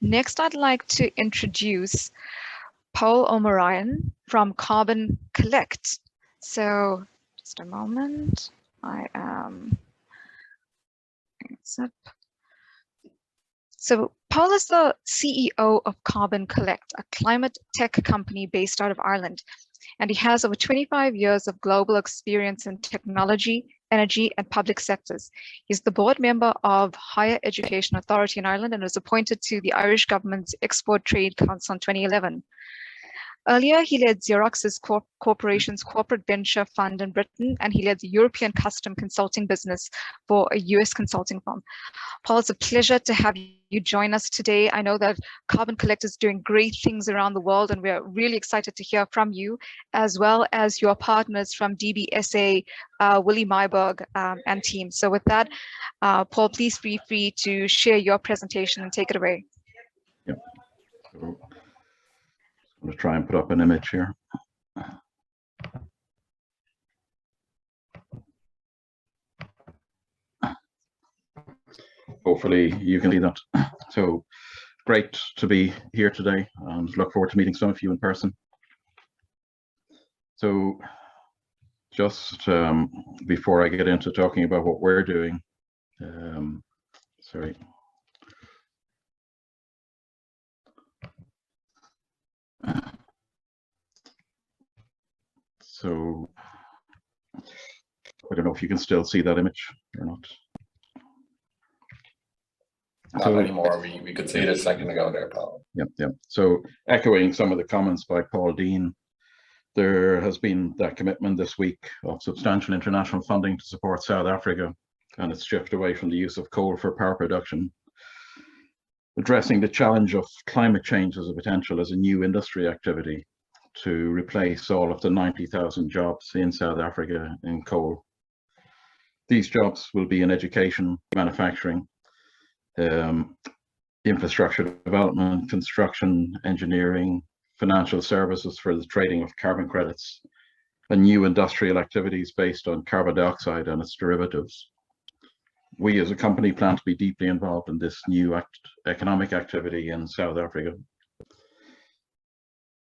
Next, I'd like to introduce Paul Omarian from Carbon Collect. So just a moment. I am. So Paul is the CEO of Carbon Collect, a climate tech company based out of Ireland. And he has over 25 years of global experience in technology, energy, and public sectors. He's the board member of Higher Education Authority in Ireland and was appointed to the Irish government's Export Trade Council in 2011. Earlier, he led Xerox's corporation's corporate venture fund in Britain, and he led the European custom consulting business for a US consulting firm. Paul, it's a pleasure to have you join us today. I know that Carbon Collect is doing great things around the world, and we're really excited to hear from you, as well as your partners from DBSA, Willie Myberg, and team. So with that, Paul, please feel free to share your presentation and take it away. Yep. So, I'm going to try and put up an image here. Hopefully you can see that. So great to be here today and look forward to meeting some of you in person. So just before I get into talking about what we're doing, sorry. So I don't know if you can still see that image or not. Not anymore. We could see it a second ago there, Paul. Yeah. So echoing some of the comments by Paul Dean, there has been that commitment this week of substantial international funding to support South Africa and its shift away from the use of coal for power production. Addressing the challenge of climate change as a potential as a new industry activity to replace all of the 90,000 jobs in South Africa in coal. These jobs will be in education, manufacturing, infrastructure development, construction, engineering, financial services for the trading of carbon credits, and new industrial activities based on carbon dioxide and its derivatives. We as a company plan to be deeply involved in this new economic activity in South Africa.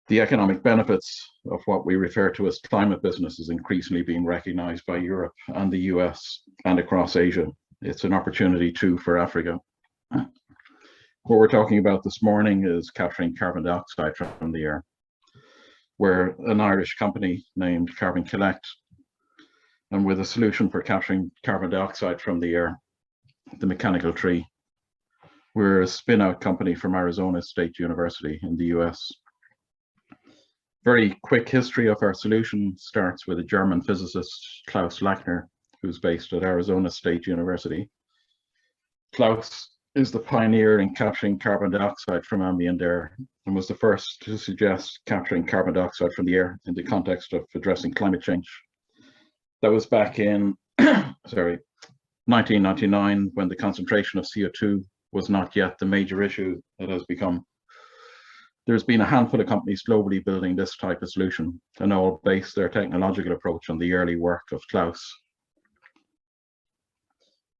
The economic benefits of what we refer to as climate business is increasingly being recognized by Europe and the US and across Asia. It's an opportunity too for Africa. What we're talking about this morning is capturing carbon dioxide from the air. We're an Irish company named Carbon Collect, and with a solution for capturing carbon dioxide from the air, the mechanical tree. We're a spin-out company from Arizona State University in the US. Very quick history of our solution starts with a German physicist, Klaus Lackner, who's based at Arizona State University. Klaus is the pioneer in capturing carbon dioxide from ambient air and was the first to suggest capturing carbon dioxide from the air in the context of addressing climate change. That was back in 1999, when the concentration of CO2 was not yet the major issue it has become. There's been a handful of companies globally building this type of solution and all base their technological approach on the early work of Klaus.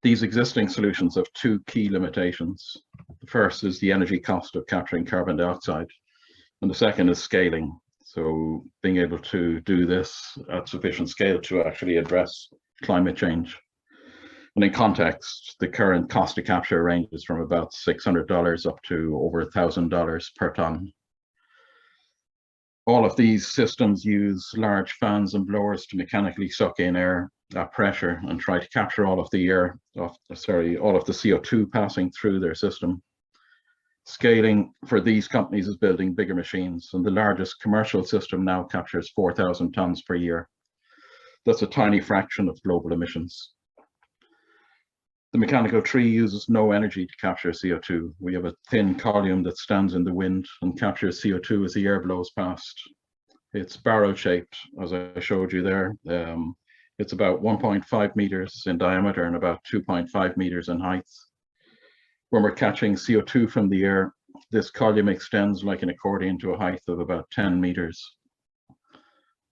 These existing solutions have two key limitations. The first is the energy cost of capturing carbon dioxide, and the second is scaling. So being able to do this at sufficient scale to actually address climate change. And in context, the current cost to capture ranges from about $600 up to over $1,000 per ton. All of these systems use large fans and blowers to mechanically suck in air at pressure and try to capture all of the all of the CO2 passing through their system. Scaling for these companies is building bigger machines, and the largest commercial system now captures 4,000 tons per year. That's a tiny fraction of global emissions. The mechanical tree uses no energy to capture CO2. We have a thin column that stands in the wind and captures CO2 as the air blows past. It's barrel-shaped, as I showed you there. It's about 1.5 meters in diameter and about 2.5 meters in height. When we're catching CO2 from the air, this column extends like an accordion to a height of about 10 meters.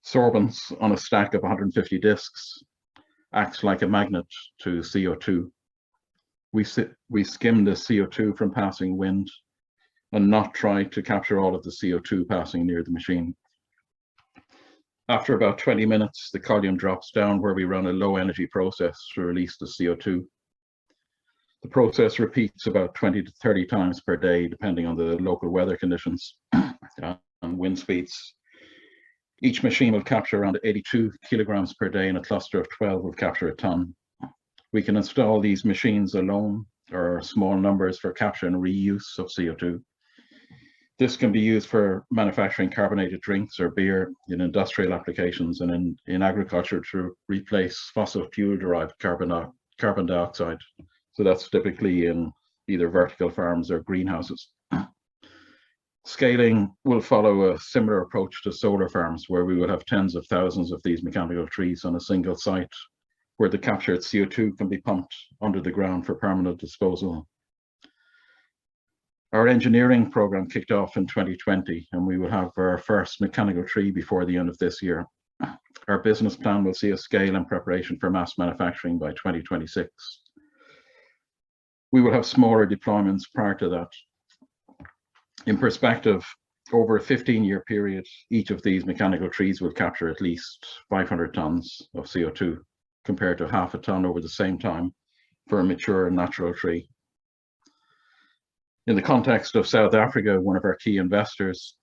Sorbents on a stack of 150 discs acts like a magnet to CO2. We skim the CO2 from passing wind and not try to capture all of the CO2 passing near the machine. After about 20 minutes, the column drops down where we run a low energy process to release the CO2. The process repeats about 20 to 30 times per day, depending on the local weather conditions and wind speeds. Each machine will capture around 82 kilograms per day, and a cluster of 12 will capture a ton. We can install these machines alone or small numbers for capture and reuse of CO2. This can be used for manufacturing carbonated drinks or beer in industrial applications and in agriculture to replace fossil fuel-derived carbon dioxide. So that's typically in either vertical farms or greenhouses. Scaling will follow a similar approach to solar farms, where we will have tens of thousands of these mechanical trees on a single site, where the captured CO2 can be pumped under the ground for permanent disposal. Our engineering program kicked off in 2020, and we will have our first mechanical tree before the end of this year. Our business plan will see a scale in preparation for mass manufacturing by 2026. We will have smaller deployments prior to that. In perspective, over a 15-year period, each of these mechanical trees will capture at least 500 tons of CO2, compared to half a ton over the same time for a mature natural tree. In the context of South Africa, one of our key investors,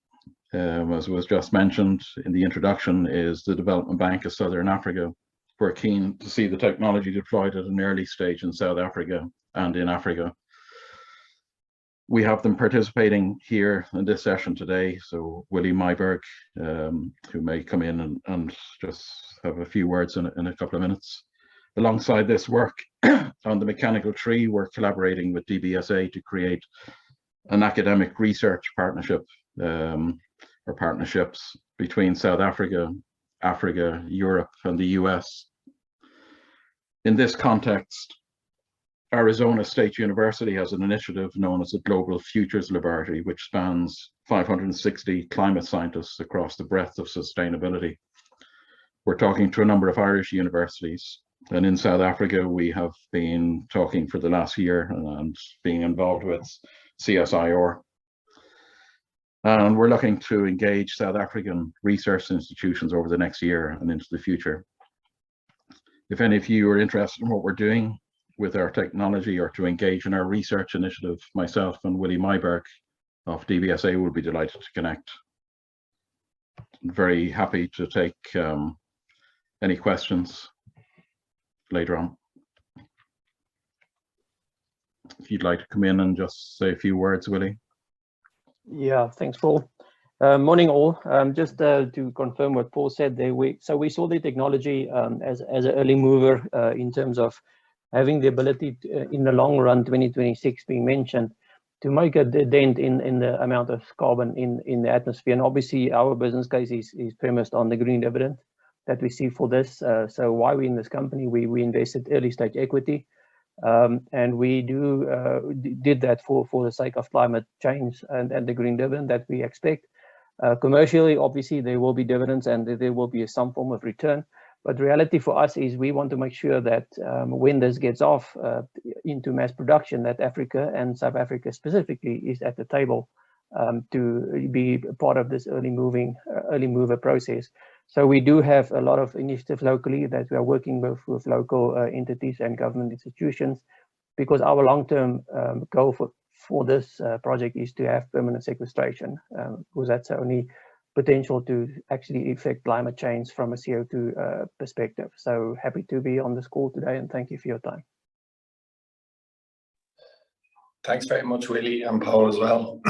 as was just mentioned in the introduction, is the Development Bank of Southern Africa. We're keen to see the technology deployed at an early stage in South Africa and in Africa. We have them participating here in this session today. So Willie Myberg, who may come in and just have a few words in a couple of minutes. Alongside this work on the mechanical tree, we're collaborating with DBSA to create an academic research partnership or partnerships between South Africa, Africa, Europe, and the US. In this context, Arizona State University has an initiative known as the Global Futures Laboratory, which spans 560 climate scientists across the breadth of sustainability. We're talking to a number of Irish universities, and in South Africa, we have been talking for the last year and being involved with CSIR. And we're looking to engage South African research institutions over the next year and into the future. If any of you are interested in what we're doing with our technology or to engage in our research initiative, myself and Willie Myberg of DBSA will be delighted to connect. I'm very happy to take any questions later on. If you'd like to come in and just say a few words, Willie. Yeah, thanks, Paul. Morning all. Just to confirm what Paul said there, we saw the technology as an early mover in terms of having the ability to, in the long run, 2026 being mentioned, to make a dent in the amount of carbon in the atmosphere. And obviously our business case is premised on the green dividend that we see for this. So why we in this company, we invested early stage equity. And we did that for the sake of climate change and the green dividend that we expect. Commercially, obviously, there will be dividends and there will be some form of return. But the reality for us is we want to make sure that when this gets off into mass production, that Africa and South Africa specifically is at the table to be part of this early mover process. So we do have a lot of initiatives locally that we are working with local entities and government institutions, because our long-term goal for this project is to have permanent sequestration, because that's the only potential to actually affect climate change from a CO2 perspective. So happy to be on this call today, and thank you for your time. Thanks very much, Willie and Paul as well.